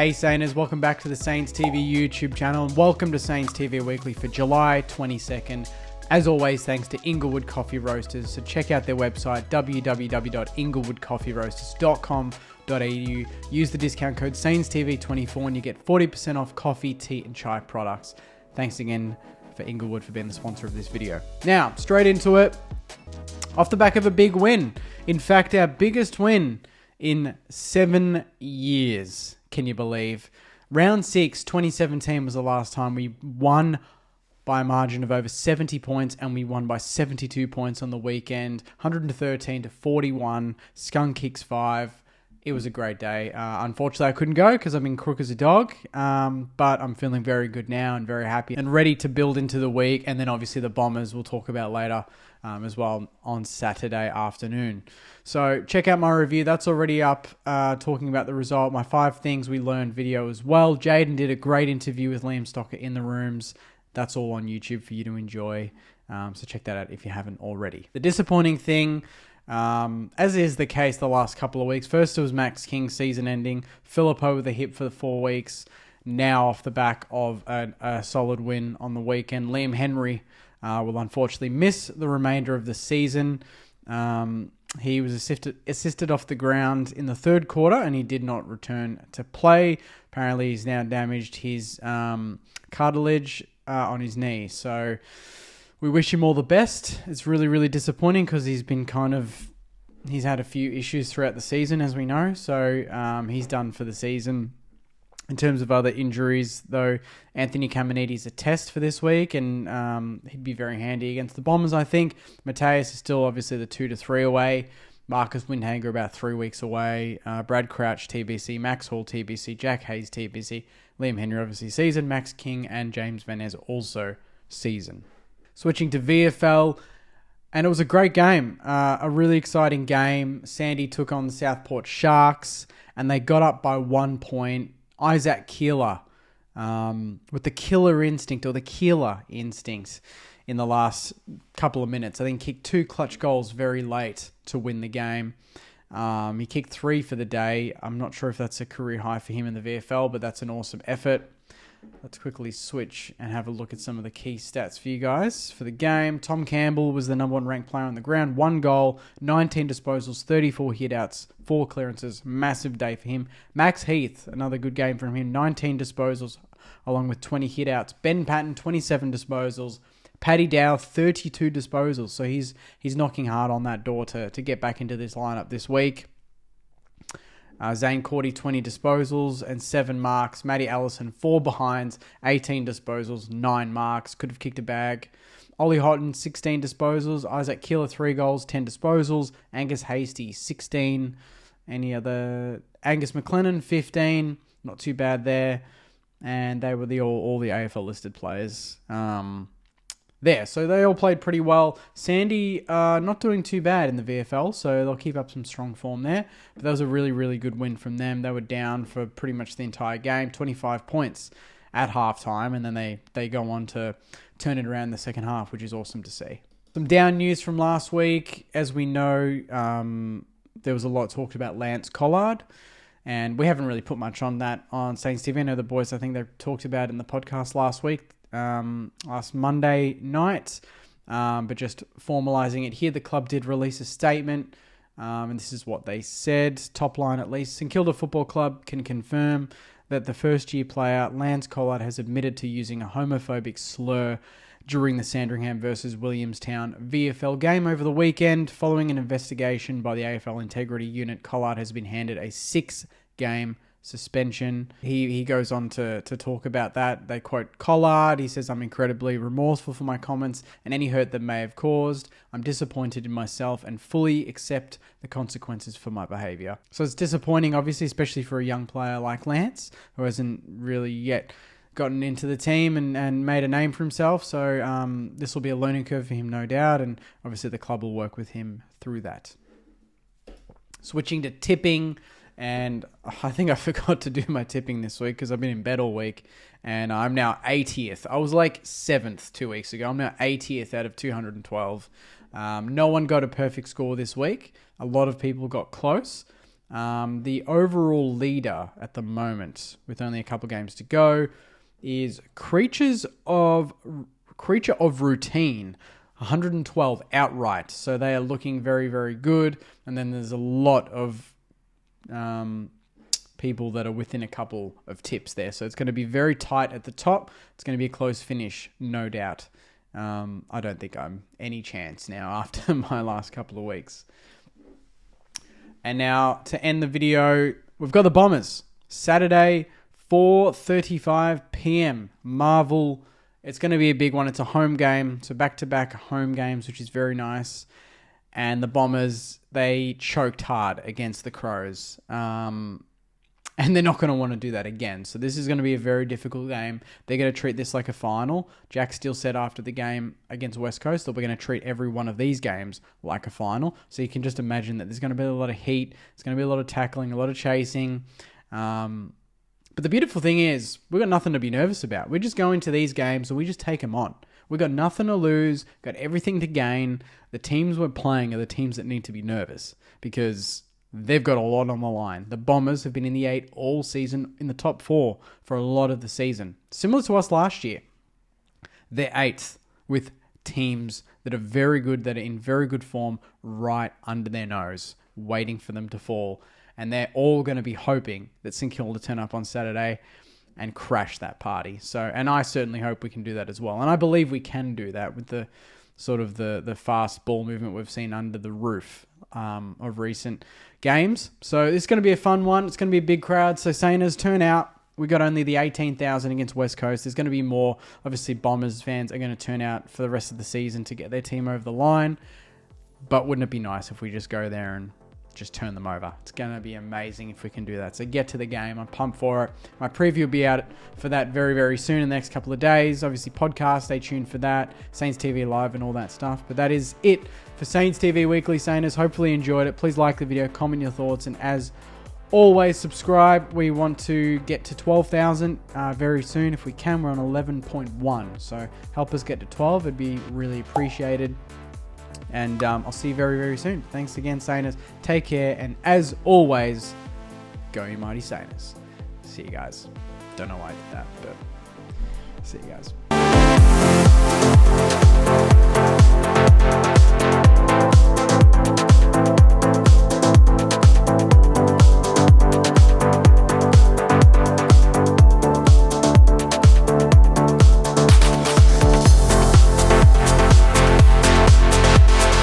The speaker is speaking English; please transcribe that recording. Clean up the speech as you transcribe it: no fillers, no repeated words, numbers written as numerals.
Hey Sainers, welcome back to the Saints TV YouTube channel and welcome to Saints TV Weekly for July 22nd. As always, thanks to Inglewood Coffee Roasters. So check out their website, www.inglewoodcoffeeroasters.com.au. Use the discount code SaintsTV24 and you get 40% off coffee, tea and chai products. Thanks again for Inglewood for being the sponsor of this video. Now, straight into it. Off the back of a big win. In fact, our biggest win in 7 years. Can you believe? Round 6, 2017 was the last time we won by a margin of over 70 points, and we won by 72 points on the weekend. 113 to 41. Skunk kicks 5. It was a great day. Unfortunately, I couldn't go because I'm in crook as a dog, but I'm feeling very good now and very happy and ready to build into the week. And then obviously the Bombers we'll talk about later as well on Saturday afternoon. So check out my review. That's already up talking about the result. My 5 things we learned video as well. Jaden did a great interview with Liam Stocker in the rooms. That's all on YouTube for you to enjoy. So check that out if you haven't already. The disappointing thing, as is the case the last couple of weeks. First, it was Max King's season ending. Phillippo with a hip for the 4 weeks. Now off the back of a solid win on the weekend. Liam Henry will unfortunately miss the remainder of the season. He was assisted off the ground in the third quarter and he did not return to play. Apparently he's now damaged his cartilage on his knee. So we wish him all the best. It's really, really disappointing because he's had a few issues throughout the season, as we know. So he's done for the season. In terms of other injuries, though, Anthony Caminiti's a test for this week, and he'd be very handy against the Bombers, I think. Mateus is still obviously the 2 to 3 away. Marcus Windhager about 3 weeks away. Brad Crouch, TBC. Max Hall, TBC. Jack Hayes, TBC. Liam Henry, obviously, season. Max King and James Van Ness also season. Switching to VFL, and it was a great game. A really exciting game. Sandy took on the Southport Sharks, and they got up by 1 point. Isaac Keeler, with the killer instinct or the Keeler instincts in the last couple of minutes. I think kicked 2 clutch goals very late to win the game. He kicked 3 for the day. I'm not sure if that's a career high for him in the VFL, but that's an awesome effort. Let's quickly switch and have a look at some of the key stats for you guys for the game. Tom Campbell was the number 1 ranked player on the ground. 1 goal, 19 disposals, 34 hitouts, 4 clearances. Massive day for him. Max Heath, another good game from him. 19 disposals along with 20 hitouts. Ben Patton, 27 disposals. Paddy Dow, 32 disposals. So he's knocking hard on that door to get back into this lineup this week. Zane Cordy, 20 disposals and 7 marks. Matty Allison, 4 behinds, 18 disposals, 9 marks. Could have kicked a bag. Ollie Houghton, 16 disposals. Isaac Keeler, 3 goals, 10 disposals. Angus Hasty, 16. Any other? Angus McLennan, 15. Not too bad there. And they were all the AFL listed players. There. So they all played pretty well. Sandy not doing too bad in the VFL, so they'll keep up some strong form there. But that was a really, really good win from them. They were down for pretty much the entire game, 25 points at halftime, and then they go on to turn it around in the second half, which is awesome to see. Some down news from last week. As we know, there was a lot talked about Lance Collard, and we haven't really put much on that on Saints TV. I know the boys, I think they talked about it in the podcast last week. Last Monday night, but just formalising it here. The club did release a statement, and this is what they said. Top line at least. St Kilda Football Club can confirm that the first-year player, Lance Collard, has admitted to using a homophobic slur during the Sandringham versus Williamstown VFL game over the weekend. Following an investigation by the AFL Integrity Unit, Collard has been handed a 6-game suspension. He goes on to talk about that. They quote Collard. He says, "I'm incredibly remorseful for my comments and any hurt that may have caused. I'm disappointed in myself and fully accept the consequences for my behaviour." So it's disappointing, obviously, especially for a young player like Lance, who hasn't really yet gotten into the team and made a name for himself. So this will be a learning curve for him, no doubt, and obviously the club will work with him through that. Switching to tipping. And I think I forgot to do my tipping this week because I've been in bed all week. And I'm now 80th. I was like 7th 2 weeks ago. I'm now 80th out of 212. No one got a perfect score this week. A lot of people got close. The overall leader at the moment, with only a couple games to go, is Creature of Routine, 112 outright. So they are looking very, very good. And then there's a lot of people that are within a couple of tips there. So it's going to be very tight at the top. It's going to be a close finish, no doubt. I don't think I'm any chance now after my last couple of weeks. And now to end the video, we've got the Bombers. Saturday, 4:35 p.m. Marvel. It's going to be a big one. It's a home game. So back-to-back home games, which is very nice. And the Bombers, they choked hard against the Crows. And they're not going to want to do that again. So this is going to be a very difficult game. They're going to treat this like a final. Jack Steele said after the game against West Coast that we're going to treat every one of these games like a final. So you can just imagine that there's going to be a lot of heat. There's going to be a lot of tackling, a lot of chasing. But the beautiful thing is we've got nothing to be nervous about. We just go into these games and we just take them on. We've got nothing to lose, got everything to gain. The teams we're playing are the teams that need to be nervous because they've got a lot on the line. The Bombers have been in the 8 all season, in the top 4 for a lot of the season. Similar to us last year. They're 8th with teams that are very good, that are in very good form right under their nose, waiting for them to fall. And they're all going to be hoping that St Kilda turn up on Saturday and crash that party. And I certainly hope we can do that as well. And I believe we can do that with the sort of the fast ball movement we've seen under the roof of recent games. So it's going to be a fun one. It's going to be a big crowd. So Saners, turn out. We got only the 18,000 against West Coast. There's going to be more. Obviously, Bombers fans are going to turn out for the rest of the season to get their team over the line. But wouldn't it be nice if we just go there and just turn them over? It's going to be amazing if we can do that. So get to the game. I'm pumped for it. My preview will be out for that very, very soon in the next couple of days. Obviously, podcast, stay tuned for that. Saints TV Live and all that stuff. But that is it for Saints TV Weekly. Sainers, hopefully you enjoyed it. Please like the video, comment your thoughts, and as always, subscribe. We want to get to 12,000 very soon if we can. We're on 11.1. So help us get to 12. It'd be really appreciated. And I'll see you very, very soon. Thanks again, Sainers. Take care. And as always, go you mighty Sainers. See you guys. Don't know why I did that, but see you guys.